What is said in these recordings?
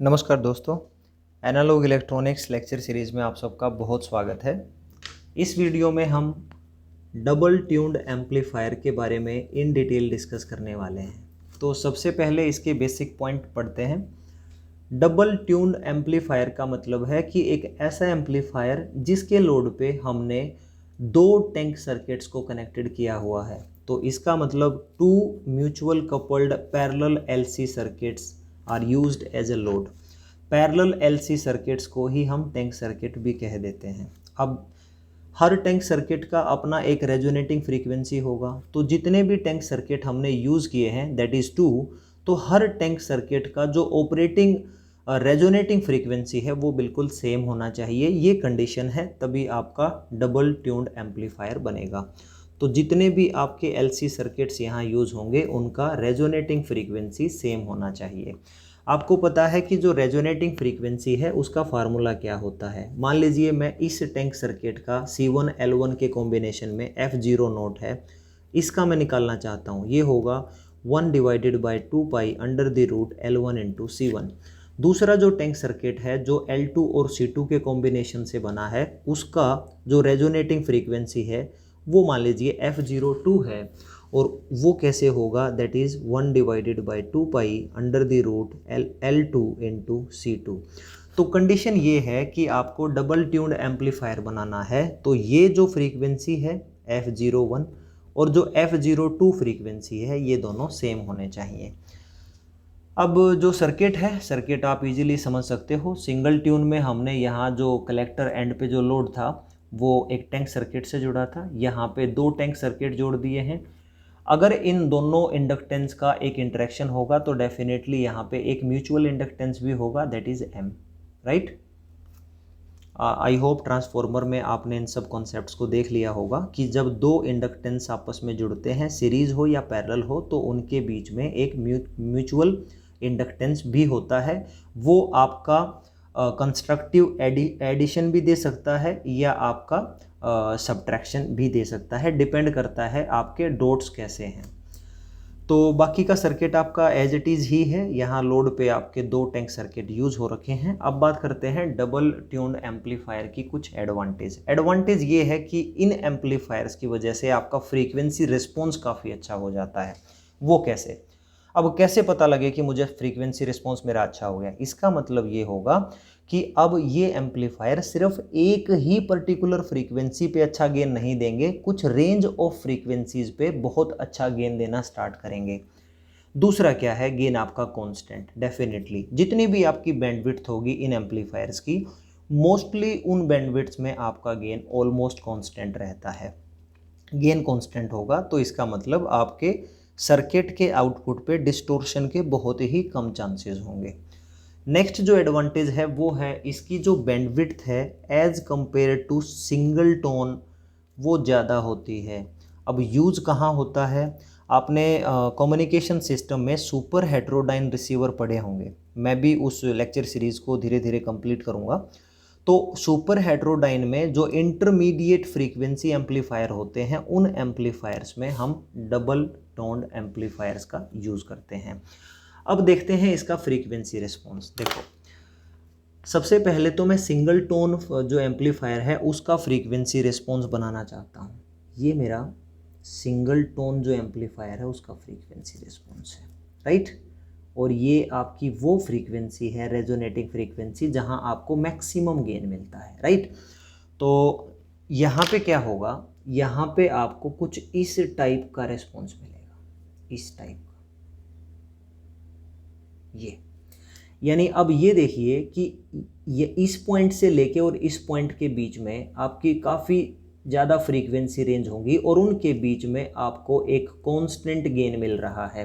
नमस्कार दोस्तों, analogue electronics lecture series में आप सबका बहुत स्वागत है। इस वीडियो में हम डबल ट्यून्ड एम्पलीफायर के बारे में इन डिटेल डिस्कस करने वाले हैं। तो सबसे पहले इसके बेसिक पॉइंट पढ़ते हैं। डबल ट्यून्ड एम्पलीफायर का मतलब है कि एक ऐसा एम्पलीफायर जिसके लोड पे हमने दो टैंक सर्किट्स को कनेक्टेड किया हुआ है। तो इसका मतलब two mutual coupled parallel LC circuits are used as a load. Parallel LC circuits को ही हम टैंक सर्किट भी कह देते हैं। अब हर टैंक सर्किट का अपना एक रेजोनेटिंग फ्रीक्वेंसी होगा, तो जितने भी टैंक सर्किट हमने यूज़ किए हैं दैट इज़ टू, तो हर टैंक सर्किट का जो ऑपरेटिंग रेजोनेटिंग फ्रीक्वेंसी है वो बिल्कुल सेम होना चाहिए। ये कंडीशन है, तभी आपका डबल ट्यून्ड एम्पलीफायर बनेगा। तो जितने भी आपके एलसी सर्किट्स यहाँ यूज़ होंगे उनका रेजोनेटिंग फ्रीक्वेंसी सेम होना चाहिए। आपको पता है कि जो रेजोनेटिंग फ्रीक्वेंसी है उसका फार्मूला क्या होता है। मान लीजिए मैं इस टैंक सर्किट का C1 L1 के कॉम्बिनेशन में F0 नोट है, इसका मैं निकालना चाहता हूँ। ये होगा 1/2π L1 × C1। दूसरा जो टैंक सर्किट है जो L2 और C2 के कॉम्बिनेशन से बना है, उसका जो रेजोनेटिंग फ्रीक्वेंसी है वो मान लीजिए F02 है, और वो कैसे होगा, दैट इज़ 1/2π L2 × C2। तो कंडीशन ये है कि आपको डबल ट्यून्ड एम्पलीफायर बनाना है, तो ये जो फ्रीक्वेंसी है F01 और जो F02 फ्रीक्वेंसी है ये दोनों सेम होने चाहिए। अब जो सर्किट है, सर्किट आप इजीली समझ सकते हो। सिंगल ट्यून में हमने यहाँ जो कलेक्टर एंड पे जो लोड था वो एक टैंक सर्किट से जुड़ा था, यहाँ पे दो टैंक सर्किट जोड़ दिए हैं। अगर इन दोनों इंडक्टेंस का एक इंटरेक्शन होगा तो डेफिनेटली यहाँ पे एक म्यूचुअल इंडक्टेंस भी होगा, that is M, right. I hope transformer में आपने इन सब कॉन्सेप्ट्स को देख लिया होगा कि जब दो इंडक्टेंस आपस में जुड़ते हैं, सीरीज हो या पैरेलल हो, तो उनके बीच में एक म्यूचुअल इंडक्टेंस भी होता है। वो आपका कंस्ट्रक्टिव एडिशन भी दे सकता है या आपका सब्ट्रैक्शन भी दे सकता है, डिपेंड करता है आपके डॉट्स कैसे हैं। तो बाकी का सर्किट आपका एज इट इज़ ही है। यहाँ लोड पे आपके दो टैंक सर्किट यूज़ हो रखे हैं। अब बात करते हैं डबल ट्यून्ड एम्पलीफायर की कुछ एडवांटेज ये है कि इन एम्पलीफायर्स की वजह से आपका फ्रीक्वेंसी रिस्पॉन्स काफ़ी अच्छा हो जाता है। वो कैसे? अब कैसे पता लगे कि मुझे फ्रीक्वेंसी रिस्पॉन्स मेरा अच्छा हो गया? इसका मतलब ये होगा कि अब ये एम्पलीफायर सिर्फ एक ही पर्टिकुलर फ्रीक्वेंसी पे अच्छा गेन नहीं देंगे, कुछ रेंज ऑफ फ्रीक्वेंसीज पे बहुत अच्छा गेन देना स्टार्ट करेंगे। दूसरा क्या है, गेन आपका कांस्टेंट। डेफिनेटली जितनी भी आपकी बैंडविड्थ होगी इन एम्पलीफायर्स की, मोस्टली उन बैंडविड्थ्स में आपका गेन ऑलमोस्ट कांस्टेंट रहता है। गेन कांस्टेंट होगा तो इसका मतलब आपके सर्किट के आउटपुट पे डिस्टोर्शन के बहुत ही कम चांसेस होंगे। नेक्स्ट जो एडवांटेज है वो है इसकी जो बैंडविड्थ है as compare to single tone वो ज़्यादा होती है। अब यूज़ कहाँ होता है? आपने कम्युनिकेशन सिस्टम में सुपर हेट्रोडाइन रिसीवर पढ़े होंगे। मैं भी उस लेक्चर सीरीज़ को धीरे धीरे कंप्लीट करूँगा। तो सुपर हेट्रोडाइन में जो इंटरमीडिएट फ्रीक्वेंसी एम्पलीफायर होते हैं, उन एम्पलीफायर्स में हम डबल टोन्ड एम्पलीफायर्स का यूज़ करते हैं। अब देखते हैं इसका फ्रीक्वेंसी रिस्पॉन्स। देखो, सबसे पहले तो मैं सिंगल टोन जो एम्पलीफायर है उसका फ्रीक्वेंसी रिस्पॉन्स बनाना चाहता हूँ। ये मेरा सिंगल टोन जो एम्पलीफायर है उसका फ्रीक्वेंसी रिस्पॉन्स है, राइट। और ये आपकी वो फ्रीक्वेंसी है, रेजोनेटिंग फ्रीक्वेंसी, जहाँ आपको मैक्सिमम गेन मिलता है, राइट। तो यहाँ पे क्या होगा, यहाँ पे आपको कुछ इस टाइप का रिस्पॉन्स मिलेगा, इस टाइप का। ये यानी अब ये देखिए कि ये इस पॉइंट से लेके और इस पॉइंट के बीच में आपकी काफ़ी ज़्यादा फ्रीक्वेंसी रेंज होंगी और उनके बीच में आपको एक कांस्टेंट गेन मिल रहा है,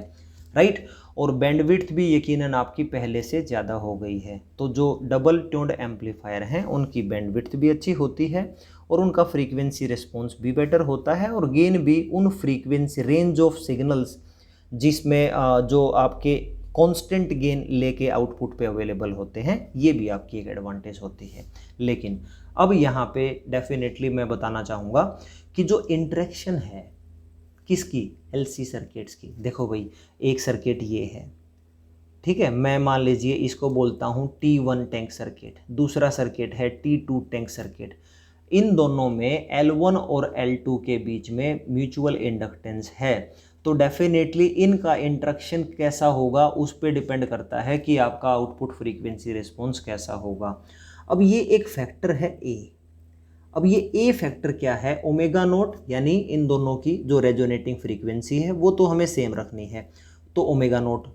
राइट। और बैंडविड्थ भी यकीनन आपकी पहले से ज़्यादा हो गई है। तो जो डबल ट्यून्ड एम्पलीफायर हैं उनकी बैंडविड्थ भी अच्छी होती है और उनका फ्रीक्वेंसी रिस्पॉन्स भी बेटर होता है, और गेन भी उन फ्रीक्वेंसी रेंज ऑफ सिग्नल्स जिसमें जो आपके कांस्टेंट गेन लेके आउटपुट पे अवेलेबल होते हैं, ये भी आपकी एक एडवांटेज होती है। लेकिन अब यहाँ पे डेफिनेटली मैं बताना चाहूँगा कि जो इंटरेक्शन है किसकी, एलसी सर्किट्स की। देखो भाई, एक सर्किट ये है, ठीक है, मैं मान लीजिए इसको बोलता हूँ T1 टैंक सर्किट, दूसरा सर्किट है T2 टैंक सर्किट। इन दोनों में L1 और L2 के बीच में म्यूचुअल इंडक्टेंस है, तो डेफिनेटली इनका इंटरेक्शन कैसा होगा उस पर डिपेंड करता है कि आपका आउटपुट फ्रीक्वेंसी रिस्पॉन्स कैसा होगा। अब ये एक फैक्टर है ए। अब ये ए फैक्टर क्या है, ओमेगा नोट, यानी इन दोनों की जो रेजोनेटिंग फ्रीक्वेंसी है वो तो हमें सेम रखनी है, तो omega naught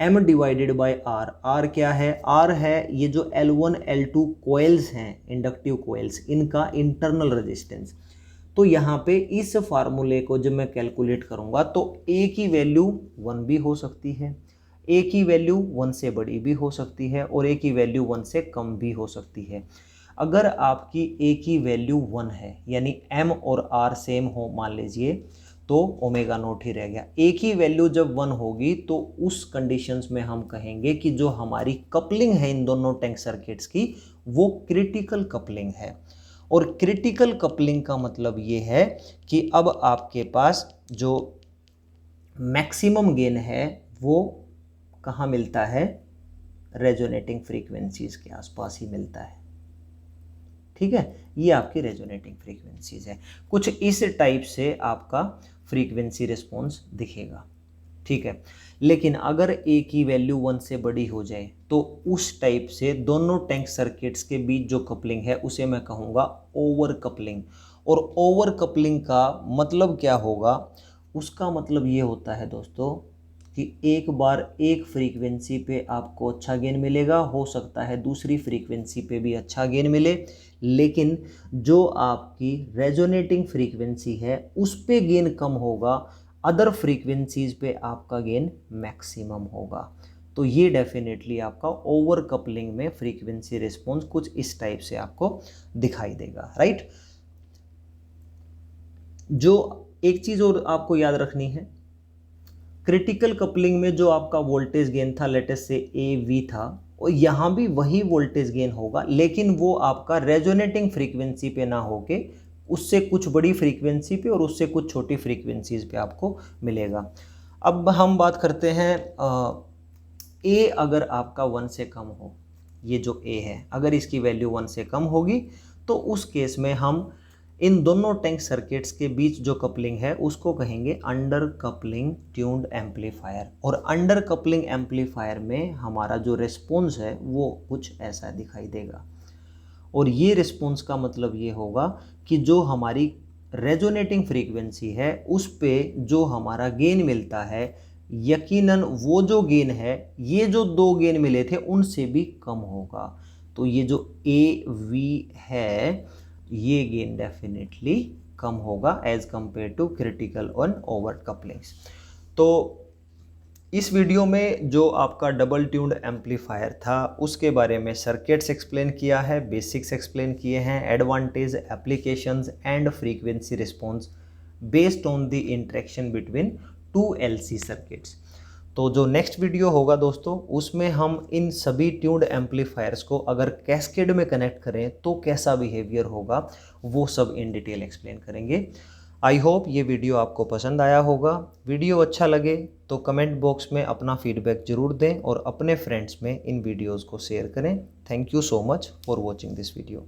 m divided by R. R क्या है, आर है ये जो L1 L2 कोयल्स हैं, इंडक्टिव कोयल्स, इनका इंटरनल रेजिस्टेंस। तो यहाँ पे इस फार्मूले को जब मैं कैलकुलेट करूँगा तो a की वैल्यू 1 भी हो सकती है, a की वैल्यू 1 से बड़ी भी हो सकती है, और a की वैल्यू 1 से कम भी हो सकती है। अगर आपकी a की वैल्यू 1 है, यानी m और r सेम हो मान लीजिए, तो ओमेगा नोट ही रह गया। a की वैल्यू जब 1 होगी तो उस कंडीशंस में हम कहेंगे कि जो हमारी कपलिंग है इन दोनों टैंक सर्किट्स की वो क्रिटिकल कपलिंग है। और क्रिटिकल कपलिंग का मतलब ये है कि अब आपके पास जो मैक्सिमम गेन है वो कहाँ मिलता है, रेजोनेटिंग फ्रीक्वेंसीज के आसपास ही मिलता है। ठीक है, ये आपकी रेजोनेटिंग फ्रीक्वेंसीज है। कुछ इस टाइप से आपका फ्रीक्वेंसी रिस्पॉन्स दिखेगा। ठीक है, लेकिन अगर a की वैल्यू 1 से बड़ी हो जाए तो उस टाइप से दोनों टैंक सर्किट्स के बीच जो कपलिंग है उसे मैं कहूँगा ओवर कपलिंग। और ओवर कपलिंग का मतलब क्या होगा, उसका मतलब ये होता है दोस्तों कि एक बार एक फ्रीक्वेंसी पे आपको अच्छा गेन मिलेगा, हो सकता है दूसरी फ्रीक्वेंसी पे भी अच्छा गेन मिले, लेकिन जो आपकी रेजोनेटिंग फ्रीक्वेंसी है उस पे गेन कम होगा, अदर फ्रीक्वेंसीज पे आपका गेन मैक्सिमम होगा। तो ये डेफिनेटली आपका ओवर कपलिंग में फ्रीक्वेंसी रिस्पॉन्स कुछ इस टाइप से आपको दिखाई देगा, राइट। जो एक चीज़ और आपको याद रखनी है, क्रिटिकल कपलिंग में जो आपका वोल्टेज गेन था लेटेस्ट से AV था, और यहाँ भी वही वोल्टेज गेन होगा, लेकिन वो आपका रेजोनेटिंग फ्रीक्वेंसी पे ना होके उससे कुछ बड़ी फ्रीक्वेंसी पे और उससे कुछ छोटी फ्रीक्वेंसीज पे आपको मिलेगा। अब हम बात करते हैं A अगर आपका 1 से कम हो, ये जो A है अगर इसकी वैल्यू 1 से कम होगी तो उस केस में हम इन दोनों टैंक सर्किट्स के बीच जो कपलिंग है उसको कहेंगे अंडर कपलिंग ट्यून्ड एम्पलीफायर। और अंडर कपलिंग एम्पलीफायर में हमारा जो रिस्पॉन्स है वो कुछ ऐसा दिखाई देगा। और ये रिस्पॉन्स का मतलब ये होगा कि जो हमारी रेजोनेटिंग फ्रीक्वेंसी है उस पे जो हमारा गेन मिलता है, यकीनन वो जो गेन है, ये जो दो गेन मिले थे उनसे भी कम होगा। तो ये जो AV है ये गेन डेफिनेटली कम होगा as compare to critical on over couplings. तो इस वीडियो में जो आपका डबल ट्यून्ड एम्पलीफायर था उसके बारे में सर्किट्स एक्सप्लेन किया है, बेसिक्स एक्सप्लेन किए हैं, advantage, applications and frequency response based on the interaction between 2 LC circuits. तो जो नेक्स्ट वीडियो होगा दोस्तों उसमें हम इन सभी ट्यून्ड एम्पलीफायर्स को अगर कैस्केड में कनेक्ट करें तो कैसा बिहेवियर होगा वो सब इन डिटेल एक्सप्लेन करेंगे। आई होप ये वीडियो आपको पसंद आया होगा। वीडियो अच्छा लगे तो कमेंट बॉक्स में अपना फीडबैक ज़रूर दें और अपने फ्रेंड्स में इन वीडियोज़ को शेयर करें। Thank you so much for watching this video.